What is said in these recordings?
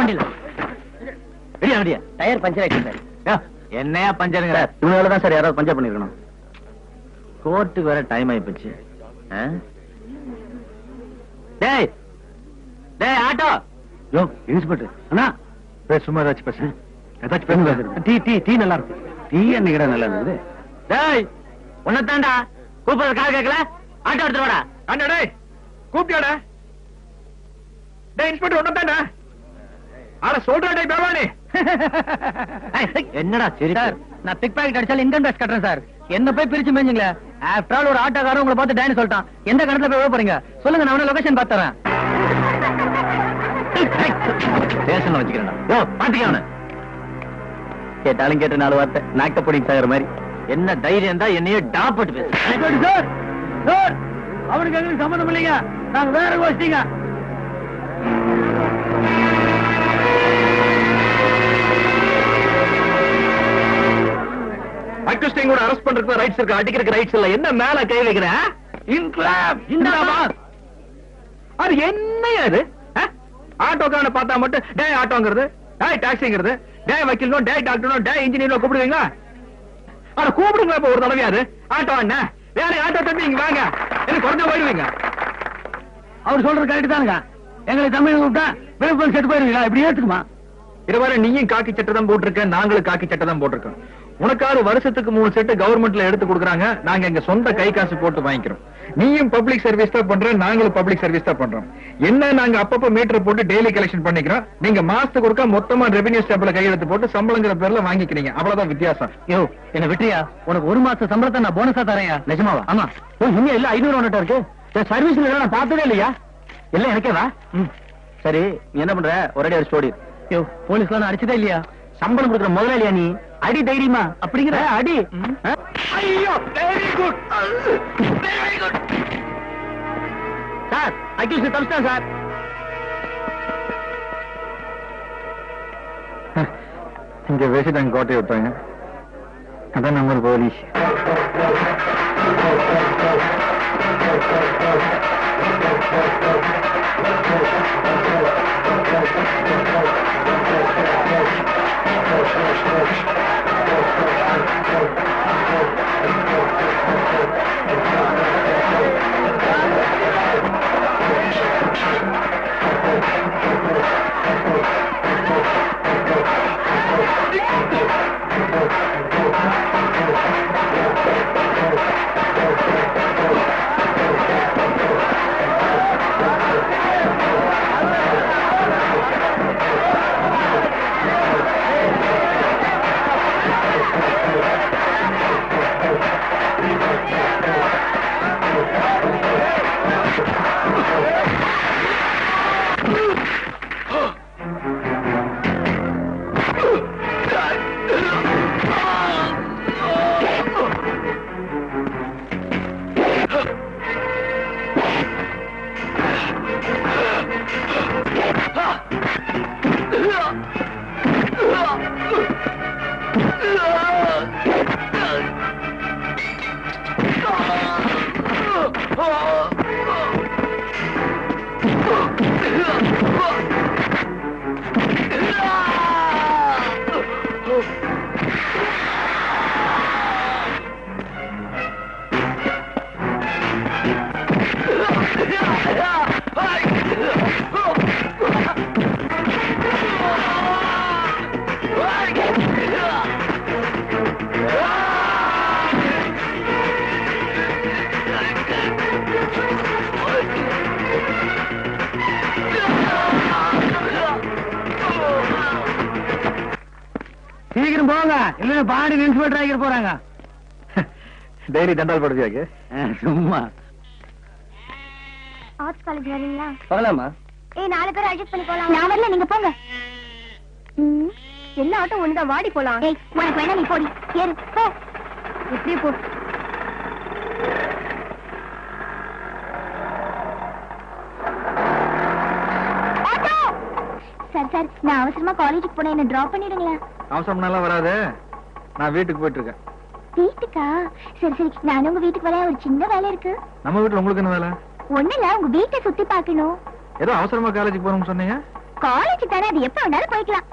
வண்டியில வண்டியா tyre puncture ஆயிடுச்சு சார். என்னையா பஞ்சருங்க? இவனால தான் சார் யாராவது பஞ்சர் பண்ணிருக்கணும். கோர்ட்டுக்கு வேற டைம் ஆயிப்போச்சு. டேய் டேய் ஆட்டோ யோ இன்ஸ்பெக்டர் அண்ணா சும்மா ஏதாச்சும் பேச ஏதாச்சும் பேசுங்க. டீ டீ டீ நல்லா இருக்கு. டீ என்னைக்கிட நல்லா இருந்தது. டேய் உன்னதாண்டா கூப்பிடுற கால் கேட்கல. ஆட்டோ எடுத்து வாடா. அண்ணா டேய் கூப்பிட்டியாடா? டேய் இன்ஸ்பெக்டர் உன்னதாண்டா? ஆட சொல்றா டேய் பேவானே. என்னடா சரி சார் நான் பிக் பாக்கெட் அடிச்சாலும் இன்கம் டேக்ஸ் கட்டுறேன் சார். என்ன போய் பிரிச்சு மேஞ்சிங்களே. ஆஃப்டர் ஆல் ஒரு ஆட்டோக்காரன் உங்களை பார்த்து டேன்னு சொல்லிட்டான். எந்த கணத்துல போய் போறீங்க சொல்லுங்க, நான் லொகேஷன் பார்த்து தரேன். ஸ்டேஷன்ல வச்சுக்கிறேன். யோ பாத்துக்க அவன. கேட்டாலும் கேட்ட 4 வார்த்தை நாக்க போடிங்க சார் மாதிரி. என்ன தைரியம் தான் என்னையே டாப்பட்டு பேசு. சார் சார் அவனுக்கு எங்களுக்கு சம்பந்தம் இல்லைங்க. நாங்க வேற கோஷ்டிங்க. அக்யூஸ்டிங் கூட அரெஸ்ட் பண்றதுக்கு ரைட்ஸ் இருக்கு, அடிக்கிறதுக்கு ரைட்ஸ் இல்ல. என்ன மேல கை வைக்கிற? இன்கிளாப் ஜிந்தாபாத். அது என்னையா இது? ஆட்டோக்காரனை பார்த்தா மட்டும் டே ஆட்டோங்கிறது, டே டாக்ஸிங்கிறது, டே வக்கீல்னோ, டே டாக்டர்னோ, டே இன்ஜினியரோ கூப்பிடுவீங்க. அத கூப்பிடுங்க இப்ப ஒரு தடவையாரு. ஆட்டோ அண்ணா வேற ஆட்டோ தம்பி இங்க வாங்க, என்ன குறைஞ்ச போயிடுவீங்க. அவர் சொல்றது கரெக்ட் தானுங்க. எங்களை தமிழ் கூப்பிட்டா விழுப்புரம் செட்டு போயிருவீங்களா? இப்படி ஏத்துக்குமா? இதுவரை நீயும் காக்கி சட்டை தான் போட்டிருக்க, நாங்களும் காக்கி சட்டை தான் போட்டிருக்கோம். உனக்காவது வருஷத்துக்கு 3 செட்டு கவர்மெண்ட்ல எடுத்து கொடுக்குறாங்க. நாங்க எங்க சொந்த கை காசு போட்டு வாங்கிக்கிறோம். நீயும் பப்ளிக் சர்வீஸ் தான் பண்ற, நாங்களும் பப்ளிக் சர்வீஸ் தான் பண்றோம். என்ன நாங்க அப்பப்ப மீட்டர் போட்டு டெய்லி கலெக்ஷன் பண்ணிக்கிறோம். நீங்க மாசத்துக்கு ஒருக்கா மொத்தமா ரெவென்யூ ஸ்டாம்ப்ல கையெழுத்து போட்டு சம்பளங்கிற பேர்ல வாங்கிக்கிறீங்க. அவ்வளவுதான் வித்தியாசம். யோ என்ன விட்டுறியா? உனக்கு 1 மாச சம்பளத்தை நான் போனஸா தரேன். நிஜமாவா? ஆமா. இன்னும் எல்லாம் 500 ஒன்னுட்டா இருக்கு. சர்வீஸ்ல நான் பார்த்ததே இல்லையா? எல்லாம் எனக்கேவா? சரி நீ என்ன பண்ற? ஒரே ஒரு ஸ்டோரி. யோ போலீஸ்ல நான் அடிச்சதே இல்லையா? சம்பளம் கொடுக்குற முதலாளியா நீ? அடி தைரியமா அப்படிங்கிற அடி. ஐயோ very good very good sir. Accused தப்பிச்சிட்டான் சார். இங்க பேசிட்டாங்க, கோட்டையை விட்டாங்க. அதான் நம்ம போலீஸ். சீக்கிரம் போங்க, இல்ல பாடி இன்ஸ்பெக்டர் ஆகிற போறாங்க. டெய்லி தண்டால் படுத்தியாக்கு சும்மா. ஆர்ட்ஸ் காலேஜ் வரீங்களா? போகலாமா? 4 பேர் அட்ஜஸ்ட் பண்ணி போலாம். நான் வரல, நீங்க போங்க. எல்லா ஆட்டோ ஒண்ணுதான், வாடி போலாம். உனக்கு வேணா நீ போடி. ஏறு போ. எப்படியே போ. சார் சார், நான் அவசரமா காலேஜுக்கு போனேன், என்ன டிராப் பண்ணிடுங்களேன். அவசரம்னாலாம் வராது, நான் வீட்டுக்கு போயிட்டு இருக்கேன். வீட்டுக்கா? சரி சரி, நானும் உங்க வீட்டுக்கு வரேன். ஒரு சின்ன வேலை இருக்கு. நம்ம வீட்டுல உங்களுக்கு என்ன வேலை? ஒண்ணு இல்ல, உங்க வீட்டை சுத்தி பார்க்கணும். ஏதோ அவசரமா காலேஜுக்கு போறோம்னு சொன்னீங்க. காலேஜ் தானே, அது எப்ப வேணாலும் போய்க்கலாம்.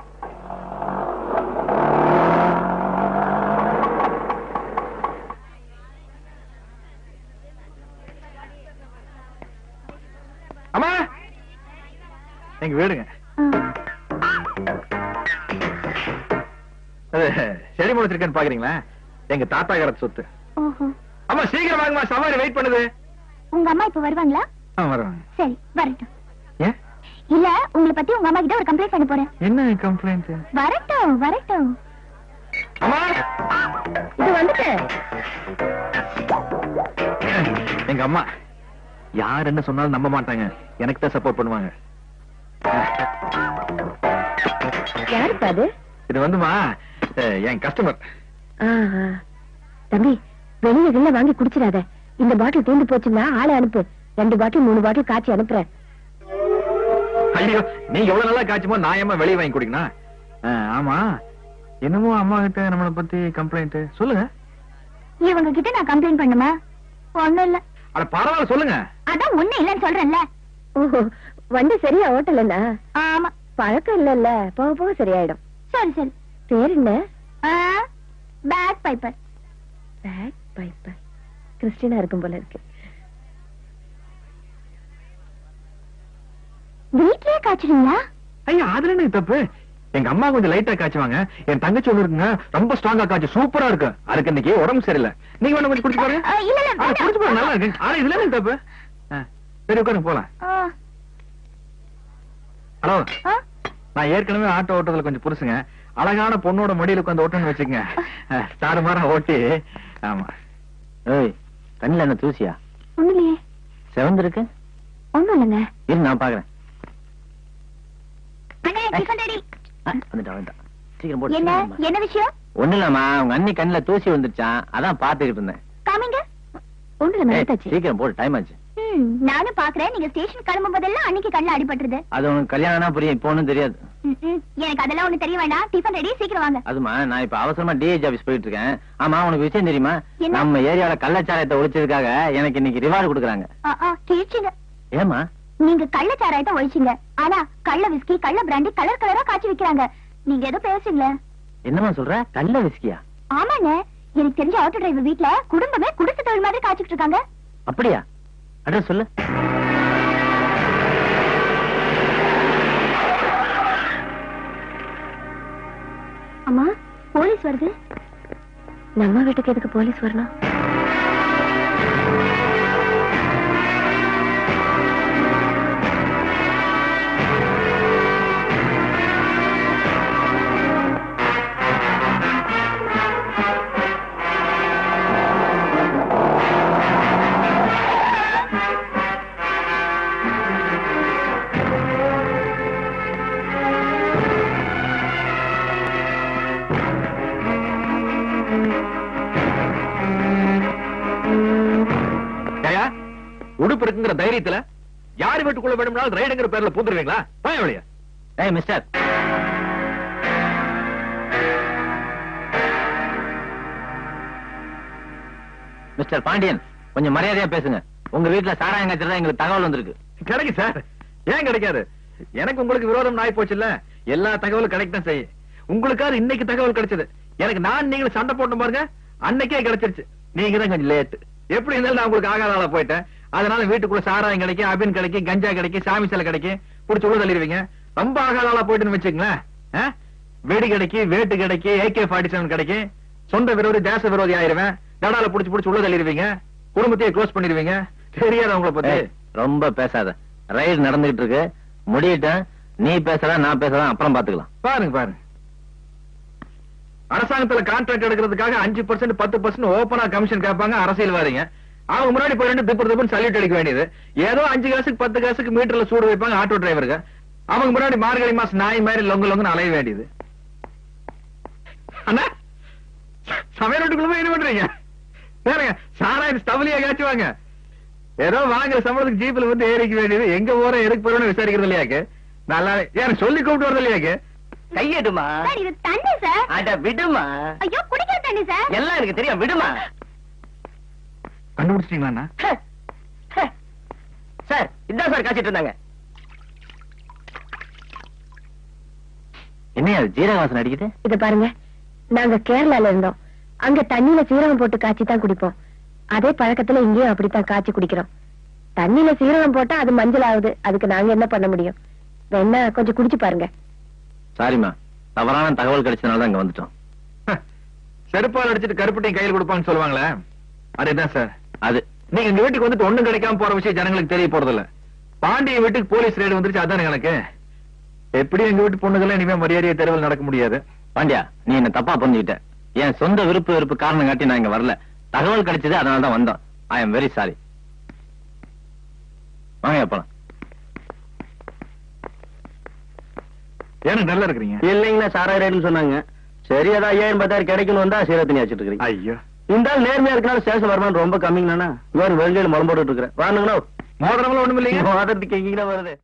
அம்மா எங்க வீடுங்க. செடி முளைச்சிருக்கேன்னு பாக்குறீங்களா? எங்க தாத்தா காலத்து சொத்து. அம்மா சீக்கிரம் வாங்கம்மா, சவாரி வெயிட் பண்ணுது. உங்க அம்மா இப்ப வருவாங்களா? வருவாங்க. சரி, வரட்டும். ஏன்? இல்ல, உங்களை பத்தி உங்க அம்மா கிட்ட ஒரு கம்ப்ளைண்ட் பண்ண போறேன். என்ன கம்ப்ளைண்ட்? வரட்டும் வரட்டும். அம்மா இது வந்துட்டு எங்க அம்மா யார் என்ன சொன்னாலும் நம்ப மாட்டாங்க, எனக்கு தான் சப்போர்ட் பண்ணுவாங்க. யாருப்பா அது? இது வந்துமா என் கஸ்டமர். தம்பி, வெளியில வாங்கி குடிச்சிடாத. இந்த பாட்டில் தீர்ந்து போச்சுன்னா ஆளை அனுப்பு. 2 பாட்டில் 3 பாட்டில் காய்ச்சி அனுப்புறேன். ஐயோ, நீங்க எவ்வளவு நல்லா காய்ச்சுமோ நான் ஏமா வெளியே வாங்கி குடிக்கணும்? ஆமா, என்னமோ அம்மா கிட்ட நம்மளை பத்தி கம்ப்ளைண்ட் சொல்லுங்க. இவங்க கிட்ட நான் கம்ப்ளைண்ட் பண்ணுமா? ஒண்ணும் இல்ல. அட பரவாயில்ல, சொல்லுங்க. அதான் ஒண்ணு இல்லன்னு சொல்றேன்ல. ஓஹோ, வந்து சரியா ஓட்டலன்னா? ஆமா, பழக்கம் இல்லல்ல, போக போக சரியாயிடும். சரி சரி. பேர் என்ன? Bagpiper. Bagpiper Christina இருக்கும் போல இருக்கு. வீட்லயே காய்ச்சுறீங்களா? ஐயா, அதுல என்ன தப்பு? எங்க அம்மா கொஞ்சம் லைட்டா காய்ச்சுவாங்க, என் தங்கச்சி ஒண்ணு இருக்குங்க ரொம்ப ஸ்ட்ராங்கா காய்ச்சி சூப்பரா இருக்கு. அதுக்கு இன்னைக்கு உடம்பு சரியில்லை. நீங்க வேணா கொஞ்சம் குடிச்சு பாருங்க. குடிச்சு பாருங்க, நல்லா இருக்கு. ஆனா இதுல என்ன தப்பு? சரி, உட்காருங்க போலாம். ஹலோ, நான் ஏற்கனவே ஆட்டோ ஓட்டத்துல கொஞ்சம் புதுசுங்க. அழகான பொண்ணோட மடியில உட்காந்து ஓட்டணும்னு வச்சுக்கங்க, தாறுமாறா ஓட்டி. ஆமா. ஏய், கண்ணுல என்ன தூசியா? ஒண்ணும் இல்லையே. செவந்திருக்கு? ஒண்ணும் இல்லைங்க. இரு, நான் பாக்குறேன். என்ன விஷயம்? ஒண்ணு இல்லம்மா, உங்க அண்ணி கண்ணுல தூசி வந்துருச்சான், அதான் பாத்துக்கிட்டு இருந்தேன். காமிங்க. ஒண்ணுல சீக்கிரம் போடு, டைம் ஆச்சு. நானும் பாக்குறேன். நீங்க ஸ்டேஷன் கிளம்பும் போதெல்லாம் அன்னைக்கு கண்ணுல அடிபட்டுருது. அது உனக்கு கல்யாணம்னா புரியும், இப்போ ஒண்ணும் தெரியாது. எனக்கு அதெல்லாம் ஒண்ணு தெரிய வேண்டாம். டிஃபன் ரெடி, சீக்கிரம் வாங்க. அதுமா, நான் இப்ப அவசரமா டிஹெச் ஆபீஸ் போயிட்டு இருக்கேன். ஆமா, உனக்கு விஷயம் தெரியுமா? நம்ம ஏரியால கள்ளச்சாராயத்தை ஒழிச்சதுக்காக எனக்கு இன்னைக்கு ரிவார்டு கொடுக்குறாங்க. கேட்டீங்க? ஏமா? நீங்க கள்ளச்சாராயத்தை ஒழிச்சீங்க, ஆனா கள்ள விஸ்கி, கள்ள பிராண்டி கலர் கலரா காய்ச்சி விக்கிறாங்க. நீங்க ஏதோ பேசுறீங்களே. என்னமா சொல்ற? கள்ள விஸ்கியா? ஆமாங்க, எனக்கு தெரிஞ்ச ஆட்டோ டிரைவர் வீட்ல குடும்பமே குடிசை தொழில் மாதிரி காய்ச்சிட்டு இருக்காங்க. அப்படியா? அட்ரஸ் சொல்லு. அம்மா, போலீஸ் வருது. நம்ம வீட்டுக்கு எதுக்கு போலீஸ் வரணும்? உடுப்பு இருக்குங்கிற தைரியத்துல யாரு வீட்டுக்குள்ள வேணும்னாலும் ரைடுங்கிற பேர்ல பூந்துருவீங்களா? பயவழியா? ஏய் மிஸ்டர், மிஸ்டர் பாண்டியன், கொஞ்சம் மரியாதையா பேசுங்க. உங்க வீட்டுல சாராயம் காய்ச்சறதா எங்களுக்கு தகவல் வந்திருக்கு. கிடைக்கும் சார். ஏன் கிடைக்காது? எனக்கு உங்களுக்கு விரோதம் ஆயி போச்சு இல்ல, எல்லா தகவலும் கிடைக்கத்தான் செய்யும். உங்களுக்காவது இன்னைக்கு தகவல் கிடைச்சது. எனக்கு நான் நீங்களும் சண்டை போட்டு பாருங்க, அன்னைக்கே கிடைச்சிருச்சு. நீங்க தான் கொஞ்சம் லேட். எப்படி இருந்தாலும் நான் உங்களுக்கு ஆகாத ஆளா போயிட்டேன். அதனால வீட்டுக்குள்ள சாராயம் கிடைக்கும், அபின் கிடைக்கும், கஞ்சா கிடைக்கும், சாமி சிலை கிடைக்கும், புடிச்சு உள்ள தள்ளிடுவீங்க. ரொம்ப ஆகாத ஆளா போயிட்டுன்னு வச்சுங்களேன், வெடி கிடைக்கும், வேட்டு கிடைக்கும், AK-47 கிடைக்கும், சொந்த விரோதி தேச விரோதி ஆயிருவேன். தடால புடிச்சு உள்ள தள்ளிடுவீங்க, குடும்பத்தையே க்ளோஸ் பண்ணிடுவீங்க. தெரியாத உங்களை பத்தி. ரொம்ப பேசாத. ரைடு நடந்துகிட்டு இருக்கு, முடியட்டும். நீ பேசுறா, நான் பேசுறேன், அப்புறம் பாத்துக்கலாம். பாருங்க, அரசாங்கத்துல கான்ட்ராக்ட் எடுக்கிறதுக்காக 5% 10% ஓபனா கமிஷன் கேட்பாங்க அரசியல்வாதிங்க. அவங்க முன்னாடி போயிட்டு திப்பு சல்யூட் அடிக்க வேண்டியது. ஏதோ 5 காசுக்கு 10 காசுக்கு மீட்டர்ல சூடு வைப்பாங்க ஆட்டோ டிரைவருக்கு. அவங்க முன்னாடி மார்கழி மாசம் நாய் மாதிரி லொங்குன்னு அலைய வேண்டியது. அண்ணா, சமையல் வீட்டுக்குள்ள போய் என்ன பண்றீங்க? வேறங்க சாராயம் ஸ்டவ்லியா காய்ச்சுவாங்க. ஏதோ வாங்குற சம்பளத்துக்கு ஜீப்ல வந்து ஏறிக்க வேண்டியது. எங்க போற எதுக்கு போறோம்னு விசாரிக்கிறது இல்லையாக்கு? நல்லா யாரும் சொல்லி கூப்பிட்டு வரது இல்லையாக்கு? கையெடுமா. இது தண்ணி சார். அட விடுமா. ஐயோ, குடிக்கிற தண்ணி சார். எல்லாம் எனக்கு தெரியும், விடுமா. கண்டுபிடிச்சிட்டீங்களா? சார், இதான் சார் காய்ச்சிட்டு இருந்தாங்க. என்ன அது ஜீரக வாசனை அடிக்குது? இத பாருங்க, நாங்க கேரளால இருந்தோம். அங்க தண்ணியில சீரகம் போட்டு காய்ச்சி தான் குடிப்போம். அதே பழக்கத்துல இங்கேயும் அப்படித்தான் காய்ச்சி குடிக்கிறோம். தண்ணியில சீரகம் போட்டா அது மஞ்சள் ஆகுது. அதுக்கு நாங்க என்ன பண்ண முடியும்? வேணா கொஞ்சம் குடிச்சு பாருங்க. சாரிமா, தவறான தகவல் கிடைச்சதுனால தான் இங்க வந்துட்டோம். செருப்பால் அடிச்சிட்டு கருப்பட்டையும் கையில் கொடுப்பான்னு சொல்லுவாங்களே, அதுதான் சார். அது நீங்க எங்க வீட்டுக்கு வந்துட்டு ஒண்ணும் கிடைக்காம போற விஷயம் ஜனங்களுக்கு தெரிய போறது இல்ல. பாண்டிய வீட்டுக்கு போலீஸ் ரைடு வந்துருச்சு, அதானே எனக்கு. எப்படி எங்க வீட்டு பொண்ணுகள் இனிமே மரியாதையை தெருவில் நடக்க முடியாது. பாண்டியா, நீ என்ன தப்பா புரிஞ்சுக்கிட்ட. என் சொந்த விருப்பு காரணம் காட்டி நான் இங்க வரல. தகவல் கிடைச்சது, அதனால தான் வந்தோம். I am very sorry. வாங்க போலாம். ஏன்னு நல்லா இருக்கிறீங்க? இல்லைங்கண்ணா, சாராய ரேட்னு சொன்னாங்க. சரி, அதான் 5000 கிடைக்கணும் வந்தா சீரத்தனி வச்சுட்டு இருக்கீங்க. ஐயோ, இந்த ஆள் நேர்மையா இருக்கனால ஸ்டேஷன் வருமானம் ரொம்ப கம்மிங்கண்ணா. இவரு வெங்காயம் முளம் போட்டு இருக்கிறேன். வாங்கண்ணா. மோதிரங்களும் ஒண்ணும் இல்லைங்க. மோதிரத்துக்கு எங்கீங்கன்னா வருது.